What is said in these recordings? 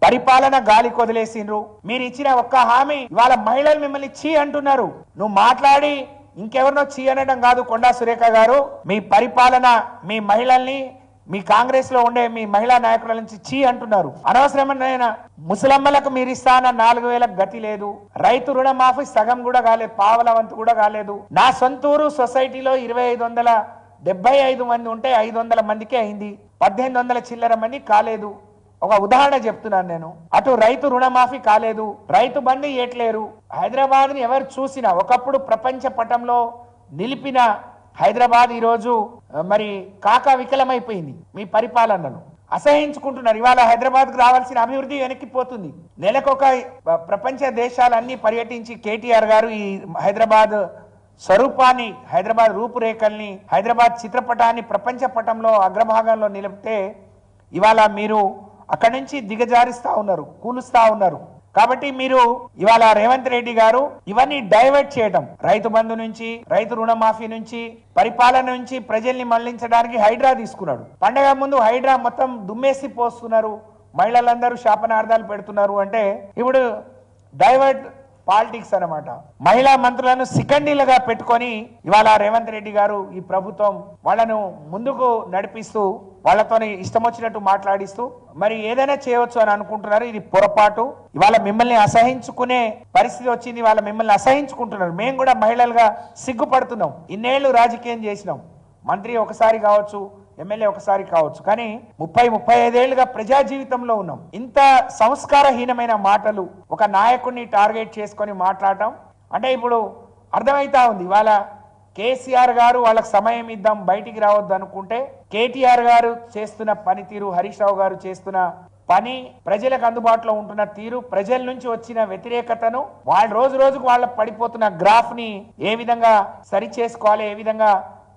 పరిపాలన గాలి కొదిలేసిండ్రు. మీరు ఇచ్చిన ఒక్క హామీ ఇవాళ మహిళలు మిమ్మల్ని చీ అంటున్నారు. నువ్వు మాట్లాడి ఇంకెవరినో చీ అనడం కాదు కొండా సురేఖ గారు, మీ పరిపాలన మీ మహిళల్ని మీ కాంగ్రెస్ లో ఉండే మీ మహిళా నాయకుల నుంచి చీ అంటున్నారు. అనవసరమైన ముసలమ్మలకు మీరు ఇస్తాన 4,000 గతి లేదు. రైతు రుణమాఫీ సగం కూడా కాలేదు, పావల వంతు కూడా కాలేదు. నా సొంతూరు సొసైటీలో 2,575 మంది ఉంటే 500 మందికే అయింది, 1,800 చిల్లర మంది కాలేదు. ఒక ఉదాహరణ చెప్తున్నాను నేను. అటు రైతు రుణమాఫీ కాలేదు, రైతు బంధు ఇయట్లేరు. హైదరాబాద్ ని ఎవరు చూసినా ఒకప్పుడు ప్రపంచ పటంలో నిలిపిన హైదరాబాద్ ఈరోజు మరి కాకా వికలమైపోయింది. మీ పరిపాలనను అసహించుకుంటున్నారు. ఇవాళ హైదరాబాద్ కు రావాల్సిన అభివృద్ధి వెనక్కిపోతుంది. నెలకొక ప్రపంచ దేశాలన్నీ పర్యటించి కేటీఆర్ గారు ఈ హైదరాబాద్ స్వరూపాన్ని, హైదరాబాద్ రూపురేఖల్ని, హైదరాబాద్ చిత్రపటాన్ని ప్రపంచ పటంలో అగ్రభాగంలో నిలిపితే ఇవాళ మీరు అక్కడి నుంచి దిగజారిస్తా ఉన్నారు, కూలుస్తా ఉన్నారు. కాబట్టి మీరు ఇవాళ రేవంత్ రెడ్డి గారు ఇవన్నీ డైవర్ట్ చేయడం, రైతు బంధు నుంచి, రైతు రుణమాఫీ నుంచి, పరిపాలన నుంచి ప్రజల్ని మళ్లించడానికి హైడ్రా తీసుకున్నాడు. పండగ ముందు హైడ్రా మొత్తం దుమ్మేసి పోస్తున్నారు, మహిళలందరూ శాపనార్థాలు పెడుతున్నారు. అంటే ఇప్పుడు డైవర్ట్ పాలిటిక్స్ అన్నమాట. మహిళా మంత్రులను సికండీలుగా పెట్టుకొని ఇవాళ రేవంత్ రెడ్డి గారు ఈ ప్రభుత్వం వాళ్ళను ముందుకు నడిపిస్తూ వాళ్ళతోని ఇష్టం వచ్చినట్టు మాట్లాడిస్తూ మరి ఏదైనా చేయవచ్చు అని అనుకుంటున్నారు. ఇది పొరపాటు. ఇవాళ మిమ్మల్ని అసహించుకునే పరిస్థితి వచ్చింది. ఇవాళ మిమ్మల్ని అసహించుకుంటున్నారు. మేము కూడా మహిళలుగా సిగ్గుపడుతున్నాం. ఇన్నేళ్లు రాజకీయం చేసినాం, మంత్రి ఒకసారి కావచ్చు, ఎమ్మెల్యే ఒకసారి కావచ్చు, కానీ 30-35 ఏళ్లుగా ప్రజా జీవితంలో ఉన్నాం. ఇంత సంస్కారహీనమైన మాటలు ఒక నాయకుడిని టార్గెట్ చేసుకొని మాట్లాడటం అంటే ఇప్పుడు అర్థమైతా ఉంది. ఇవాళ కేసీఆర్ గారు వాళ్ళకి సమయం ఇద్దాం బయటికి రావద్దు అనుకుంటే, కేటీఆర్ గారు చేస్తున్న పనితీరు, హరీష్ రావు గారు చేస్తున్న పని, ప్రజలకు అందుబాటులో ఉంటున్న తీరు, ప్రజల నుంచి వచ్చిన వ్యతిరేకతను, వాళ్ళు రోజు రోజుకు వాళ్ళ పడిపోతున్న గ్రాఫ్ ని ఏ విధంగా సరి చేసుకోవాలి, ఏ విధంగా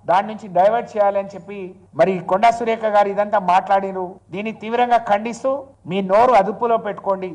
దాని నుంచి డైవర్ట్ చేయాలని చెప్పి మరి కొండా సురేఖ గారు ఇదంతా మాట్లాడిరు. దీన్ని తీవ్రంగా ఖండిస్తూ మీ నోరు అదుపులో పెట్టుకోండి.